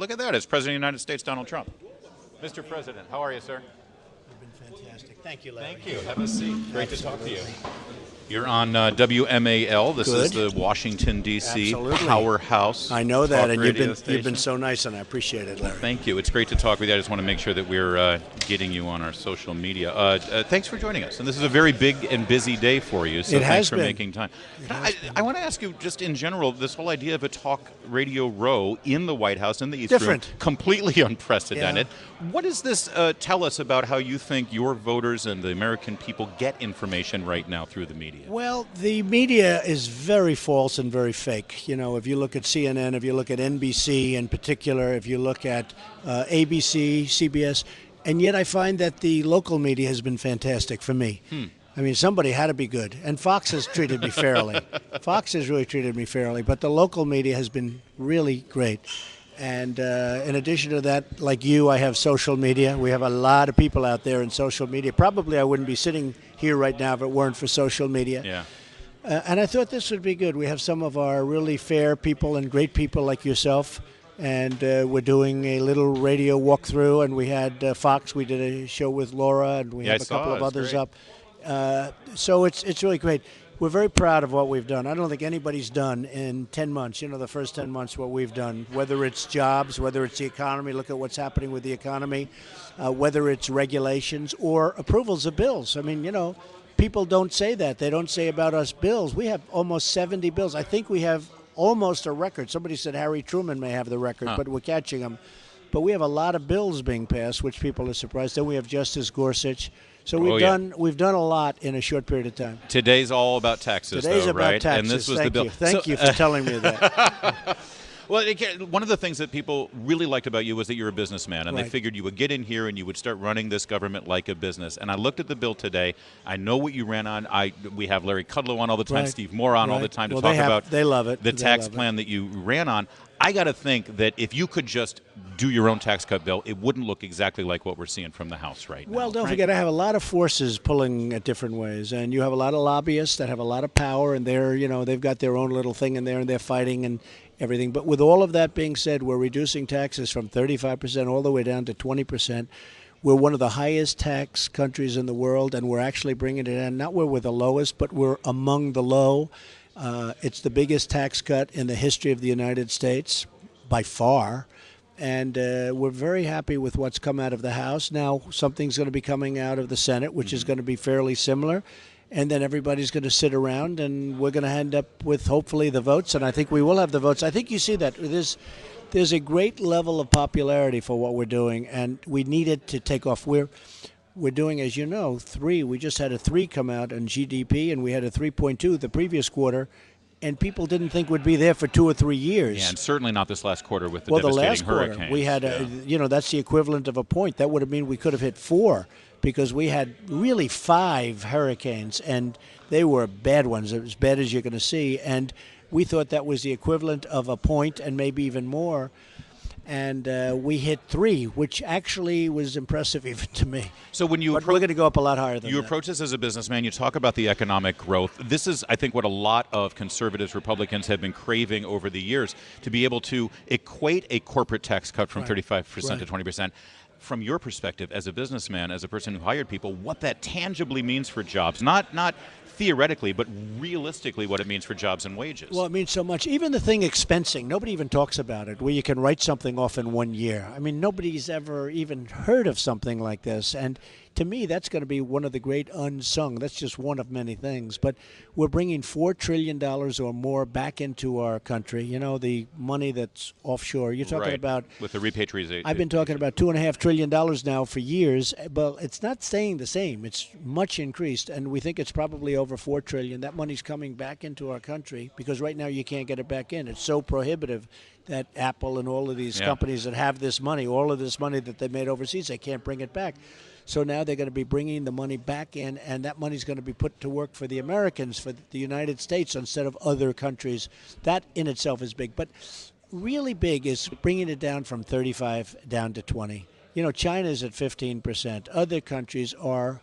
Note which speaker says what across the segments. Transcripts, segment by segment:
Speaker 1: Look at that. It's President of the United States, Donald Trump. Mr. President, how are you, sir?
Speaker 2: You've been fantastic. Thank you, Larry.
Speaker 1: Thank you. Have a seat. Great to talk to you. You're on WMAL. This is the Washington, D.C. powerhouse.
Speaker 2: I know that, and you've
Speaker 1: station.
Speaker 2: been so nice, and I appreciate it, Larry.
Speaker 1: Thank you. It's great to talk with you. I just want to make sure that we're getting you on our social media. Thanks for joining us. And this is a very big and busy day for you, so thanks for making time. I want to ask you, just in general, this whole idea of a talk radio row in the White House, in the East Room, completely unprecedented. Yeah. What does this tell us about how you think your voters and the American people get information right now through the media?
Speaker 2: Well, the media is very false and very fake. You know, if you look at CNN, if you look at NBC in particular, if you look at ABC, CBS, and yet I find that the local media has been fantastic for me. I mean, somebody had to be good, and Fox has treated me fairly. Fox has really treated me fairly, but the local media has been really great. And in addition to that, like you, I have social media. We have a lot of people out there in social media. Probably I wouldn't be sitting here right now if it weren't for social media.
Speaker 1: Yeah.
Speaker 2: And I thought this would be good. We have some of our really fair people and great people like yourself. And we're doing a little radio walkthrough. And we had Fox. We did a show with Laura. And we have a couple of others up. So it's really great. We're very proud of what we've done. I don't think anybody's done in 10 months, you know, the first 10 months what we've done, whether it's jobs, whether it's the economy, look at what's happening with the economy, whether it's regulations or approvals of bills. I mean, you know, people don't say that. They don't say about us bills. We have almost 70 bills. I think we have almost a record. Somebody said Harry Truman may have the record, but we're catching him. But we have a lot of bills being passed, which people are surprised. Then we have Justice Gorsuch. So we've done a lot in a short period of time.
Speaker 1: Today's all about taxes,
Speaker 2: Today's
Speaker 1: though,
Speaker 2: about
Speaker 1: right?
Speaker 2: taxes.
Speaker 1: And this was
Speaker 2: Thank
Speaker 1: the bill.
Speaker 2: you. Thank you for telling me that.
Speaker 1: Well, one of the things that people really liked about you was that you're a businessman, and they figured you would get in here and you would start running this government like a business. And I looked at the bill today. I know what you ran on. We have Larry Kudlow on all the time, Steve Moore on all the time to talk about the tax plan that you ran on. I got to think that if you could just do your own tax cut bill, it wouldn't look exactly like what we're seeing from the House right now.
Speaker 2: Well, don't forget, I have a lot of forces pulling at different ways, and you have a lot of lobbyists that have a lot of power, and they've got their own little thing in there, and they're fighting and everything. But with all of that being said, we're reducing taxes from 35% all the way down to 20%. We're one of the highest tax countries in the world, and we're actually bringing it in, not where we're the lowest, but we're among the low. It's the biggest tax cut in the history of the United States by far. And we're very happy with what's come out of the House. Now something's going to be coming out of the Senate, which is going to be fairly similar. And then everybody's going to sit around, and we're going to end up with, hopefully, the votes. And I think we will have the votes. I think you see that. There's a great level of popularity for what we're doing, and we need it to take off. We're doing, as you know, 3. We just had a 3 come out in GDP, and we had a 3.2 the previous quarter. And people didn't think we'd be there for 2 or 3 years.
Speaker 1: Yeah, and certainly not this last quarter with the devastating hurricanes.
Speaker 2: Quarter, we had, that's the equivalent of a point. That would have meant we could have hit 4 because we had really 5 hurricanes, and they were bad ones, as bad as you're going to see. And we thought that was the equivalent of a point and maybe even more. And we hit 3, which actually was impressive even to me.
Speaker 1: So when you
Speaker 2: we're going to go up a lot higher than that.
Speaker 1: You approach this as a businessman. You talk about the economic growth. This is, I think, what a lot of conservatives, Republicans have been craving over the years, to be able to equate a corporate tax cut from 35% to 20%. From your perspective as a businessman, as a person who hired people, what that tangibly means for jobs, not theoretically, but realistically what it means for jobs and wages.
Speaker 2: Well, it means so much. Even the thing expensing, nobody even talks about it, where you can write something off in 1 year. I mean, nobody's ever even heard of something like this. And to me, that's going to be one of the great unsung. That's just one of many things. But we're bringing $4 trillion or more back into our country. You know, the money that's offshore. You're talking about...
Speaker 1: With the repatriation.
Speaker 2: I've been talking about $2.5 trillion now for years. But it's not staying the same. It's much increased. And we think it's probably over $4 trillion. That money's coming back into our country because right now you can't get it back in. It's so prohibitive that Apple and all of these companies that have this money, all of this money that they made overseas, they can't bring it back. So now they're going to be bringing the money back in, and that money's going to be put to work for the Americans, for the United States, instead of other countries. That in itself is big. But really big is bringing it down from 35 down to 20. You know, China's at 15%. Other countries are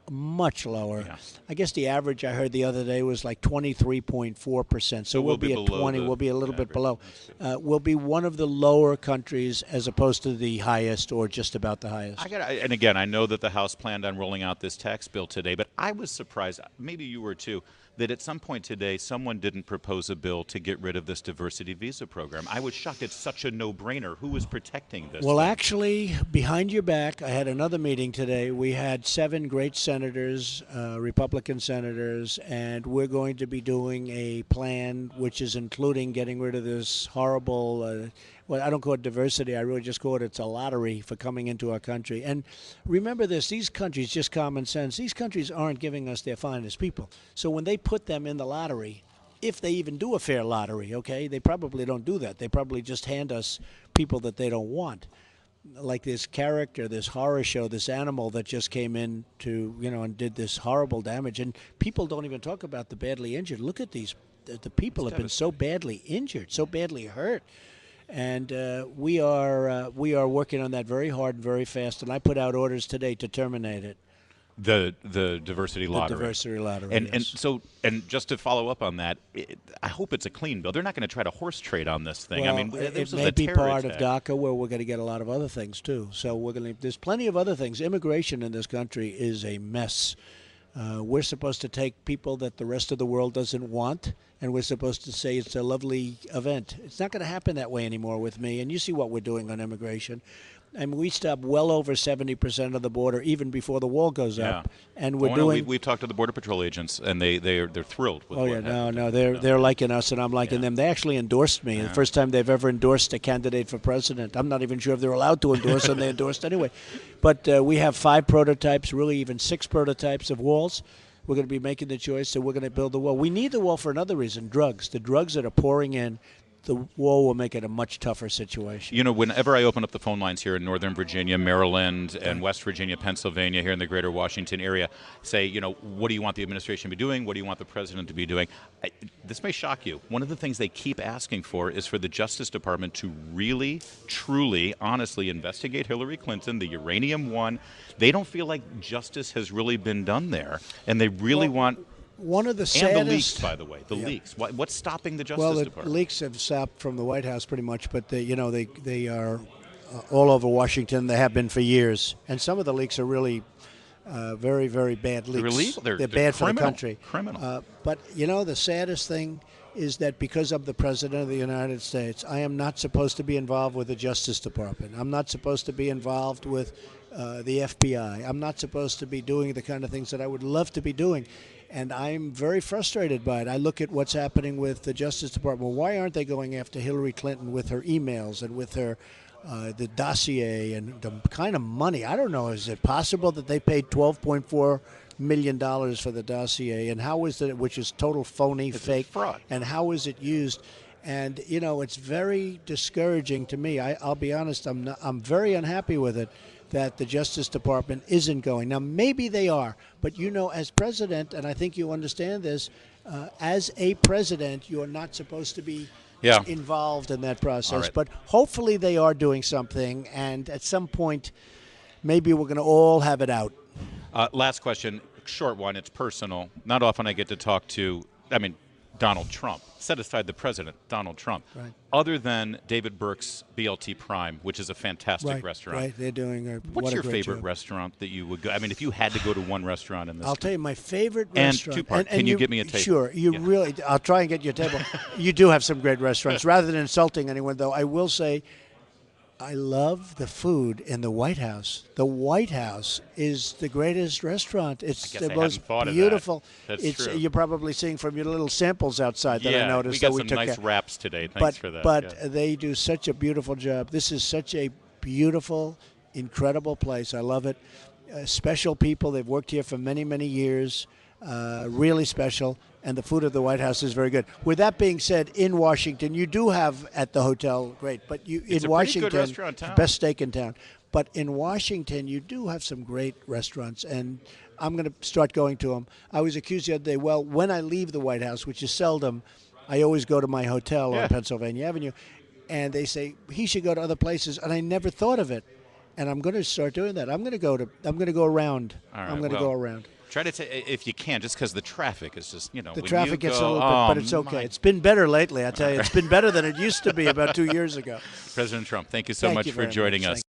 Speaker 2: much lower.
Speaker 1: Yeah.
Speaker 2: I guess the average I heard the other day was like 23.4%. So we'll be at 20. We'll be a little bit below. We'll be one of the lower countries as opposed to the highest or just about the highest.
Speaker 1: And again, I know that the House planned on rolling out this tax bill today, but I was surprised, maybe you were too, that at some point today someone didn't propose a bill to get rid of this diversity visa program. I was shocked. It's such a no-brainer. Who is protecting this?
Speaker 2: Well, actually, behind your back, I had another meeting today. We had 7 great senators, Republican senators, and we're going to be doing a plan which is including getting rid of this horrible, well, I don't call it diversity. I really just call it's a lottery for coming into our country. And remember this, these countries, just common sense, these countries aren't giving us their finest people. So when they put them in the lottery, if they even do a fair lottery, okay, they probably don't do that. They probably just hand us people that they don't want. Like this character, this horror show, this animal that just came in to, and did this horrible damage. And people don't even talk about the badly injured. Look at these. The people have been so badly injured, so badly hurt. And we are working on that very hard and very fast. And I put out orders today to terminate it.
Speaker 1: The diversity lottery.
Speaker 2: The diversity lottery.
Speaker 1: And just to follow up on that, I hope it's a clean bill. They're not going to try to horse trade on this thing.
Speaker 2: Well,
Speaker 1: I mean,
Speaker 2: it may be part of DACA where we're going to get a lot of other things too. So there's plenty of other things. Immigration in this country is a mess. We're supposed to take people that the rest of the world doesn't want, and we're supposed to say it's a lovely event. It's not going to happen that way anymore with me. And you see what we're doing on immigration. I mean, we stop well over 70% of the border even before the wall goes up, and
Speaker 1: we've talked to the Border Patrol agents, and they're thrilled with
Speaker 2: they're liking us, and I'm liking them. They actually endorsed me. The first time they've ever endorsed a candidate for president. I'm not even sure if they're allowed to endorse, and they endorsed anyway. But we have 5 prototypes, really even 6 prototypes of walls. We're going to be making the choice that we're going to build the wall. We need the wall for another reason: drugs. The drugs that are pouring in. The wall will make it a much tougher situation.
Speaker 1: Whenever I open up the phone lines here in Northern Virginia, Maryland, and West Virginia, Pennsylvania, here in the greater Washington area, say, what do you want the administration to be doing? What do you want the president to be doing? This may shock you. One of the things they keep asking for is for the Justice Department to really, truly, honestly investigate Hillary Clinton, the uranium one. They don't feel like justice has really been done there, and they really want...
Speaker 2: One of the saddest...
Speaker 1: And the leaks, by the way. The leaks. What's stopping the Justice Department?
Speaker 2: Well, the leaks have stopped from the White House pretty much, but they are all over Washington. They have been for years. And some of the leaks are really very, very bad leaks.
Speaker 1: They're illegal. They're
Speaker 2: bad
Speaker 1: for
Speaker 2: the country.
Speaker 1: Criminal.
Speaker 2: But, the saddest thing is that because of the President of the United States, I am not supposed to be involved with the Justice Department. I'm not supposed to be involved with the FBI. I'm not supposed to be doing the kind of things that I would love to be doing. And I'm very frustrated by it. I look at what's happening with the Justice Department. Why aren't they going after Hillary Clinton with her emails and with her the dossier and the kind of money? I don't know. Is it possible that they paid $12.4 million for the dossier? And how is it, which is total phony, fake,
Speaker 1: fraud?
Speaker 2: And how is it used? And it's very discouraging to me. I'll be honest. I'm very unhappy with it. That the Justice Department isn't going. Now, maybe they are, but as president, and I think you understand this, as a president, you're not supposed to be involved in that process.
Speaker 1: Right.
Speaker 2: But hopefully they are doing something, and at some point, maybe we're going to all have it out.
Speaker 1: Last question, short one, it's personal. Not often I get to talk to, Donald Trump. Set aside the president, Donald Trump.
Speaker 2: Right.
Speaker 1: Other than David Burke's BLT Prime, which is a fantastic restaurant.
Speaker 2: Right, they're doing
Speaker 1: What's your favorite
Speaker 2: job.
Speaker 1: Restaurant that you would go? If you had to go to one restaurant in this
Speaker 2: I'll tell you my favorite
Speaker 1: and
Speaker 2: restaurant.
Speaker 1: Two-part. Can you get me a table?
Speaker 2: Sure. Really, I'll try and get you a table. You do have some great restaurants. Rather than insulting anyone, though, I will say I love the food in the White House. The White House is the greatest restaurant. It's the most beautiful.
Speaker 1: That's true.
Speaker 2: You're probably seeing from your little samples outside that I noticed.
Speaker 1: We got some nice wraps today. Thanks for that.
Speaker 2: But they do such a beautiful job. This is such a beautiful, incredible place. I love it. Special people. They've worked here for many, many years. Really special. And the food at the White House is very good. With that being said, in Washington, you do have at the hotel, great, but
Speaker 1: it's
Speaker 2: in Washington,
Speaker 1: pretty good restaurant town.
Speaker 2: Best steak in town. But in Washington, you do have some great restaurants, and I'm going to start going to them. I was accused the other day, when I leave the White House, which is seldom, I always go to my hotel on Pennsylvania Avenue, and they say he should go to other places, and I never thought of it. And I'm going to start doing that. I'm going to go around.
Speaker 1: All right,
Speaker 2: I'm going to go around.
Speaker 1: Try to, if you can, just because the traffic is just, you know.
Speaker 2: The traffic gets a little bit, but it's okay. It's been better lately, I tell you. It's been better than it used to be about 2 years ago.
Speaker 1: President Trump, thank you so much for joining us.